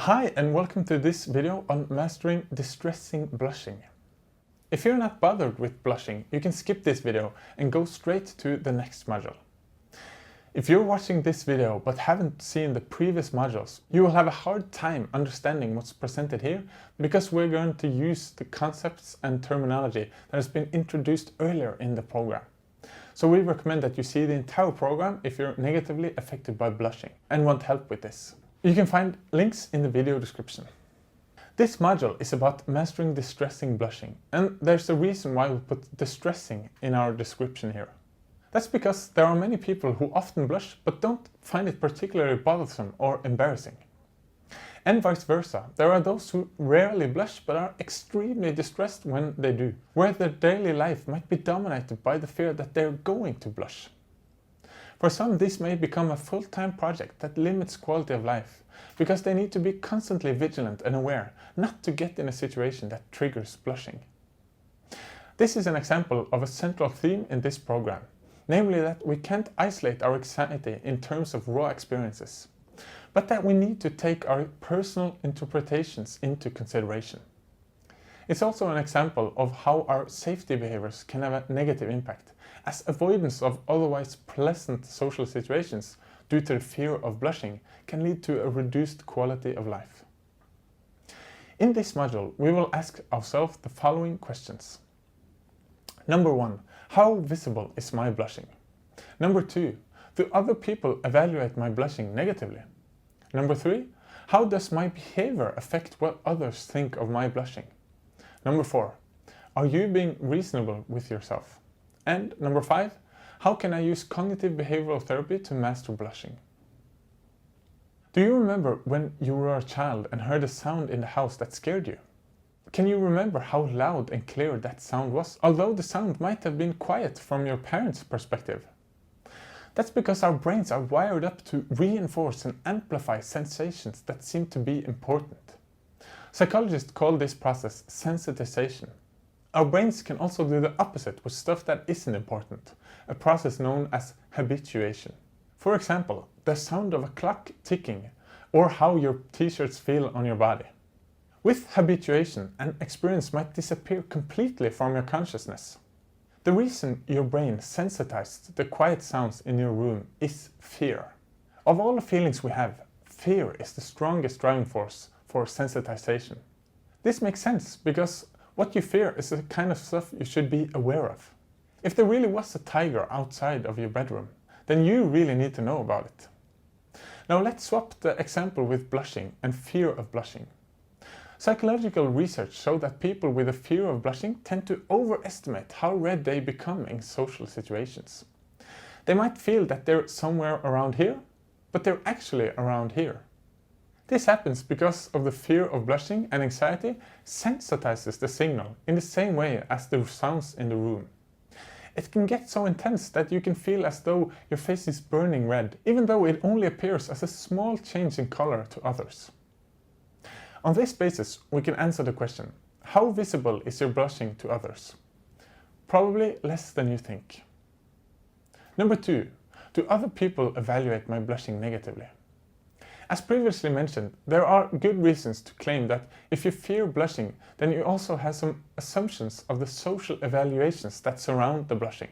Hi and welcome to this video on mastering distressing blushing. If you're not bothered with blushing, you can skip this video and go straight to the next module. If you're watching this video but haven't seen the previous modules, you will have a hard time understanding what's presented here because we're going to use the concepts and terminology that has been introduced earlier in the program. So we recommend that you see the entire program if you're negatively affected by blushing and want help with this. You can find links in the video description. This module is about mastering distressing blushing, and there's a reason why we put distressing in our description here. That's because there are many people who often blush but don't find it particularly bothersome or embarrassing. And vice versa, there are those who rarely blush but are extremely distressed when they do, where their daily life might be dominated by the fear that they're going to blush. For some, this may become a full-time project that limits quality of life, because they need to be constantly vigilant and aware not to get in a situation that triggers blushing. This is an example of a central theme in this program, namely that we can't isolate our anxiety in terms of raw experiences, but that we need to take our personal interpretations into consideration. It's also an example of how our safety behaviors can have a negative impact, as avoidance of otherwise pleasant social situations due to the fear of blushing can lead to a reduced quality of life. In this module, we will ask ourselves the following questions. Number 1. How visible is my blushing? Number 2. Do other people evaluate my blushing negatively? Number 3. How does my behavior affect what others think of my blushing? Number 4. Are you being reasonable with yourself? And number 5. How can I use cognitive behavioral therapy to master blushing? Do you remember when you were a child and heard a sound in the house that scared you? Can you remember how loud and clear that sound was, although the sound might have been quiet from your parents' perspective? That's because our brains are wired up to reinforce and amplify sensations that seem to be important. Psychologists call this process sensitization. Our brains can also do the opposite with stuff that isn't important, a process known as habituation. For example, the sound of a clock ticking or how your t-shirts feel on your body. With habituation, an experience might disappear completely from your consciousness. The reason your brain sensitized the quiet sounds in your room is fear. Of all the feelings we have, fear is the strongest driving force for sensitization. This makes sense because what you fear is the kind of stuff you should be aware of. If there really was a tiger outside of your bedroom, then you really need to know about it. Now let's swap the example with blushing and fear of blushing. Psychological research shows that people with a fear of blushing tend to overestimate how red they become in social situations. They might feel that they're somewhere around here, but they're actually around here. This happens because of the fear of blushing, and anxiety sensitizes the signal in the same way as the sounds in the room. It can get so intense that you can feel as though your face is burning red, even though it only appears as a small change in color to others. On this basis, we can answer the question, how visible is your blushing to others? Probably less than you think. Number 2. Do other people evaluate my blushing negatively? As previously mentioned, there are good reasons to claim that if you fear blushing, then you also have some assumptions of the social evaluations that surround the blushing.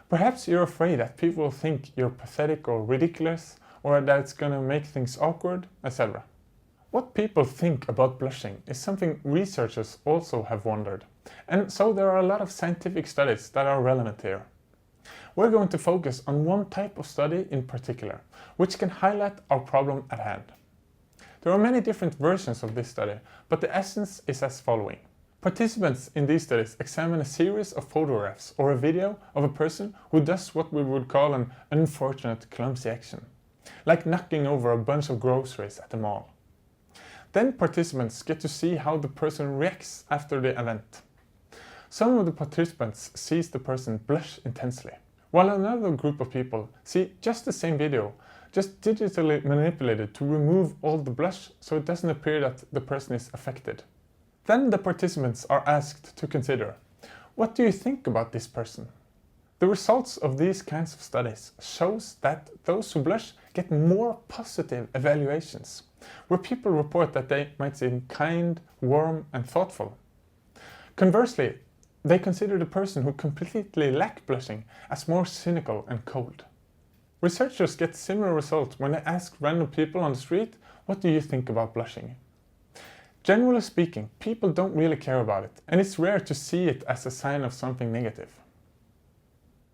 Perhaps you're afraid that people will think you're pathetic or ridiculous, or that it's gonna make things awkward, etc. What people think about blushing is something researchers also have wondered, and so there are a lot of scientific studies that are relevant here. We're going to focus on one type of study in particular, which can highlight our problem at hand. There are many different versions of this study, but the essence is as following. Participants in these studies examine a series of photographs or a video of a person who does what we would call an unfortunate clumsy action, like knocking over a bunch of groceries at the mall. Then participants get to see how the person reacts after the event. Some of the participants sees the person blush intensely, while another group of people see just the same video, just digitally manipulated to remove all the blush so it doesn't appear that the person is affected. Then the participants are asked to consider, what do you think about this person? The results of these kinds of studies shows that those who blush get more positive evaluations, where people report that they might seem kind, warm, and thoughtful. Conversely, they consider the person who completely lacks blushing as more cynical and cold. Researchers get similar results when they ask random people on the street, "What do you think about blushing?" Generally speaking, people don't really care about it, and it's rare to see it as a sign of something negative.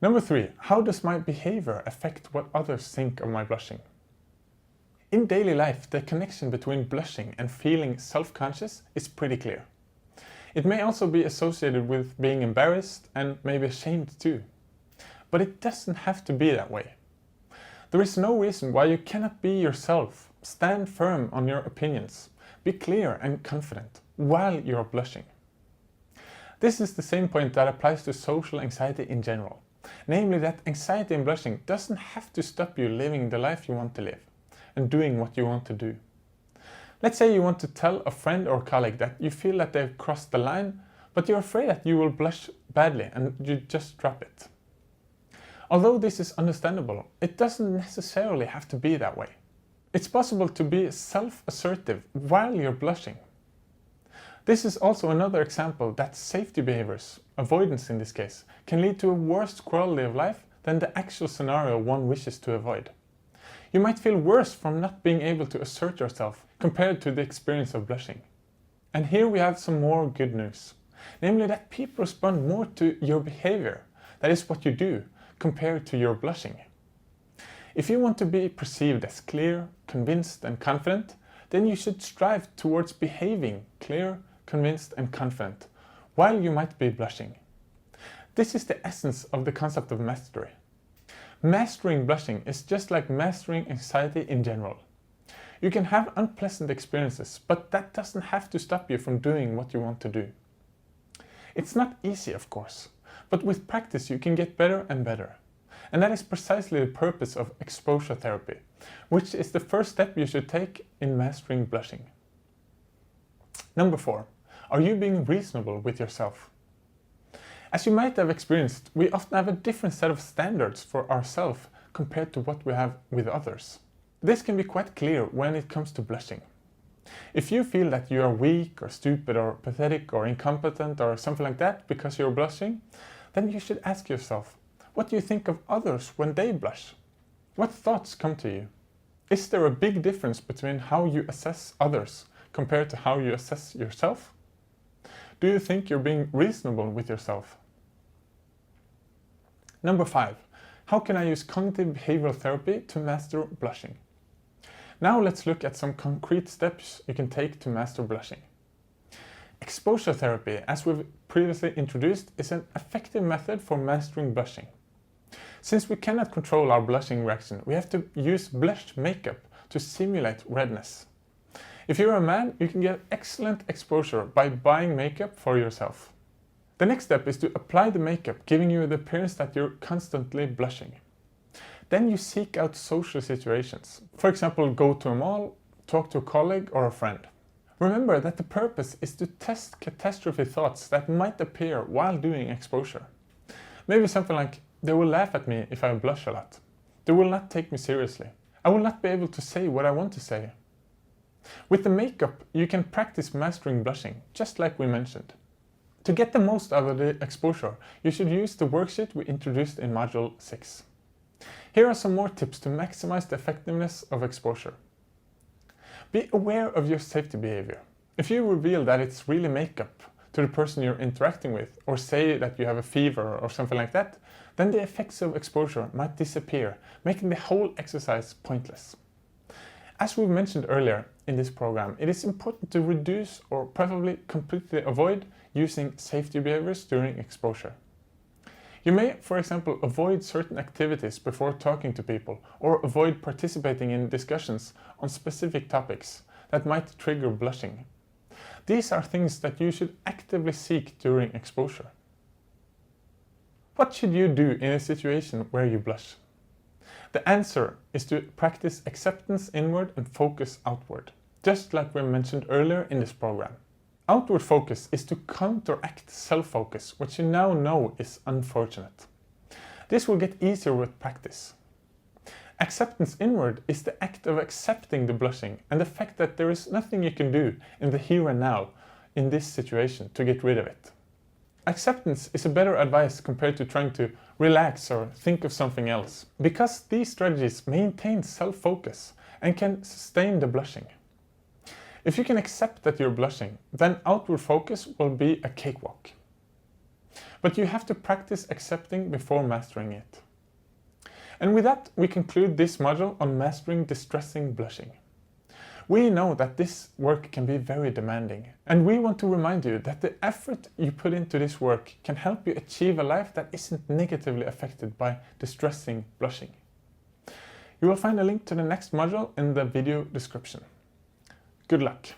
Number 3, how does my behavior affect what others think of my blushing? In daily life, the connection between blushing and feeling self-conscious is pretty clear. It may also be associated with being embarrassed and maybe ashamed too. But it doesn't have to be that way. There is no reason why you cannot be yourself, stand firm on your opinions, be clear and confident while you're blushing. This is the same point that applies to social anxiety in general. Namely that anxiety and blushing doesn't have to stop you living the life you want to live and doing what you want to do. Let's say you want to tell a friend or colleague that you feel that they've crossed the line, but you're afraid that you will blush badly and you just drop it. Although this is understandable, it doesn't necessarily have to be that way. It's possible to be self-assertive while you're blushing. This is also another example that safety behaviors, avoidance in this case, can lead to a worse quality of life than the actual scenario one wishes to avoid. You might feel worse from not being able to assert yourself compared to the experience of blushing. And here we have some more good news. Namely that people respond more to your behavior, that is what you do, compared to your blushing. If you want to be perceived as clear, convinced and confident, then you should strive towards behaving clear, convinced and confident, while you might be blushing. This is the essence of the concept of mastery. Mastering blushing is just like mastering anxiety in general. You can have unpleasant experiences, but that doesn't have to stop you from doing what you want to do. It's not easy, of course, but with practice you can get better and better. And that is precisely the purpose of exposure therapy, which is the first step you should take in mastering blushing. Number 4, are you being reasonable with yourself? As you might have experienced, we often have a different set of standards for ourselves compared to what we have with others. This can be quite clear when it comes to blushing. If you feel that you are weak or stupid or pathetic or incompetent or something like that because you're blushing, then you should ask yourself, what do you think of others when they blush? What thoughts come to you? Is there a big difference between how you assess others compared to how you assess yourself? Do you think you're being reasonable with yourself? Number 5, how can I use cognitive behavioral therapy to master blushing? Now let's look at some concrete steps you can take to master blushing. Exposure therapy, as we've previously introduced, is an effective method for mastering blushing. Since we cannot control our blushing reaction, we have to use blush makeup to simulate redness. If you're a man, you can get excellent exposure by buying makeup for yourself. The next step is to apply the makeup, giving you the appearance that you're constantly blushing. Then you seek out social situations. For example, go to a mall, talk to a colleague or a friend. Remember that the purpose is to test catastrophe thoughts that might appear while doing exposure. Maybe something like, they will laugh at me if I blush a lot. They will not take me seriously. I will not be able to say what I want to say. With the makeup, you can practice mastering blushing, just like we mentioned. To get the most out of the exposure, you should use the worksheet we introduced in Module 6. Here are some more tips to maximize the effectiveness of exposure. Be aware of your safety behavior. If you reveal that it's really makeup to the person you're interacting with, or say that you have a fever or something like that, then the effects of exposure might disappear, making the whole exercise pointless. As we mentioned earlier in this program, it is important to reduce or preferably completely avoid using safety behaviors during exposure. You may, for example, avoid certain activities before talking to people, or avoid participating in discussions on specific topics that might trigger blushing. These are things that you should actively seek during exposure. What should you do in a situation where you blush? The answer is to practice acceptance inward and focus outward, just like we mentioned earlier in this program. Outward focus is to counteract self-focus, which you now know is unfortunate. This will get easier with practice. Acceptance inward is the act of accepting the blushing and the fact that there is nothing you can do in the here and now in this situation to get rid of it. Acceptance is a better advice compared to trying to relax or think of something else, because these strategies maintain self-focus and can sustain the blushing. If you can accept that you're blushing, then outward focus will be a cakewalk. But you have to practice accepting before mastering it. And with that, we conclude this module on mastering distressing blushing. We know that this work can be very demanding, and we want to remind you that the effort you put into this work can help you achieve a life that isn't negatively affected by distressing blushing. You will find a link to the next module in the video description. Good luck!